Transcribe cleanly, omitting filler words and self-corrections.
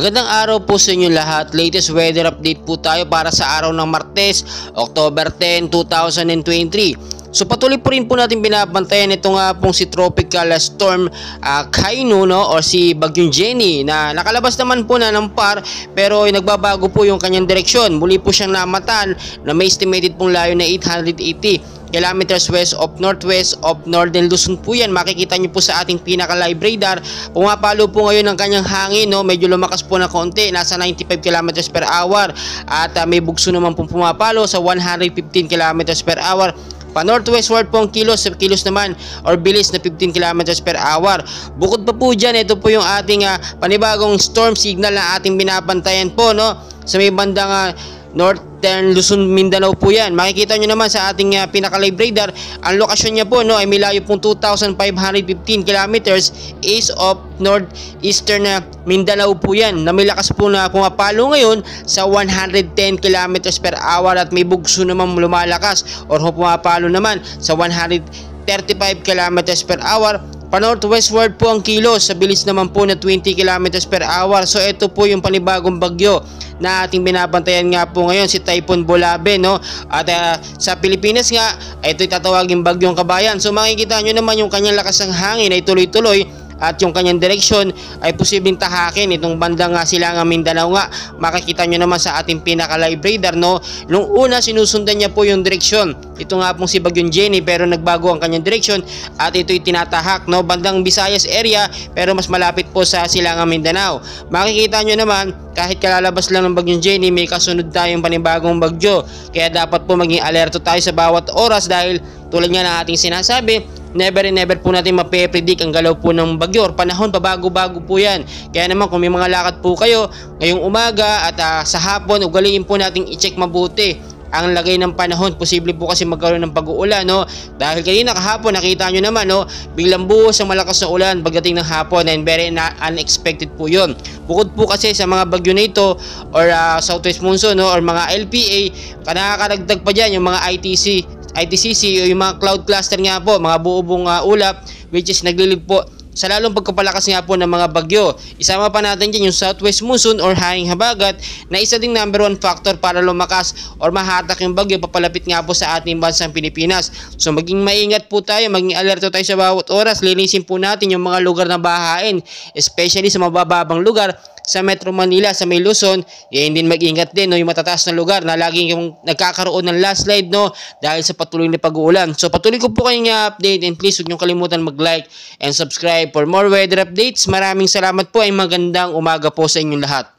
Magandang araw po sa inyo lahat. Latest weather update po tayo para sa araw ng Martes, October 10, 2023. So patuloy po rin po natin binabantayan ito nga pong si Tropical Storm Kainu, no, or si Bagyong Jenny na nakalabas naman po na ng PAR pero nagbabago po yung kanyang direksyon. Muli po siyang namatan na may estimated pong layo na 880 kilometers west of northwest of Northern Luzon po yan. Makikita nyo po sa ating pinaka-live radar. Pumapalo po ngayon ng kanyang hangin, no? Medyo lumakas po na konti. Nasa 95 kilometers per hour. At may bugso naman po pumapalo sa 115 kilometers per hour. Pa northwestward po ang kilos naman or bilis na 15 kilometers per hour. Bukod pa po dyan, ito po yung ating panibagong storm signal na ating binabantayan po, no? Sa may bandang Northern Luzon, Mindanao po yan. Makikita nyo naman sa ating pinaka-live radar, ang lokasyon niya po, no, ay may layo pong 2,515 kilometers east of northeastern Mindanao po yan, na may lakas po na pumapalo ngayon sa 110 kilometers per hour at may bugso naman lumalakas or pumapalo naman sa 135 kilometers per hour. Pa northwestward po ang kilos sa bilis naman po na 20 kilometers per hour. So ito po yung panibagong bagyo na ating binabantayan nga po ngayon, si Typhoon Bolabe, no? At sa Pilipinas nga, ito'y tatawagin Bagyong Kabayan. So makikita nyo naman yung kanyang lakas ng hangin ay tuloy-tuloy at yung kanyang direksyon ay posibleng tahakin itong bandang Silangang Mindanao nga. Makikita nyo naman sa ating pinaka-live radar, no? Nung una sinusundan niya po yung direksyon, ito nga pong si Bagyong Jenny, pero nagbago ang kanyang direksyon at ito'y tinatahak, no, bandang Visayas area pero mas malapit po sa Silangang Mindanao. Makikita nyo naman kahit kalalabas lang ng Bagyong Jenny, may kasunod tayong panibagong bagyo, kaya dapat po maging alerto tayo sa bawat oras dahil tulad nga ng ating sinasabi, never and never po natin mape-predict ang galaw po ng bagyo or panahon, pabago-bago po yan. Kaya naman kung may mga lakad po kayo ngayong umaga at sa hapon, ugaliin po nating i-check mabuti ang lagay ng panahon. Posible po kasi magkaroon ng pag-uulan, no? Dahil kanina kahapon nakita nyo naman, no, biglang buhos ang malakas na ulan pagdating ng hapon and very unexpected po yun. Bukod po kasi sa mga bagyo na ito or southwest monsoon, no, or mga LPA, nakakadagdag pa dyan yung mga ITCC o yung mga cloud cluster nga po, mga buo-buong ulap which is naglilid po sa lalong pagkapalakas nga po ng mga bagyo. Isama pa natin dyan yung southwest monsoon or hanging habagat na isa ding number 1 factor para lumakas or mahatak yung bagyo papalapit nga po sa ating bansang Pilipinas. So maging maingat po tayo, maging alerto tayo sa bawat oras. Linisin po natin yung mga lugar na bahain, especially sa mabababang lugar sa Metro Manila, sa may Luzon. Yan din mag-ingat din, no, yung matataas na lugar na laging yung nagkakaroon ng landslide, no, dahil sa patuloy na pag-uulan. So patuloy ko po kayong update and please huwag niyong kalimutan mag-like and subscribe for more weather updates. Maraming salamat po, ay magandang umaga po sa inyong lahat.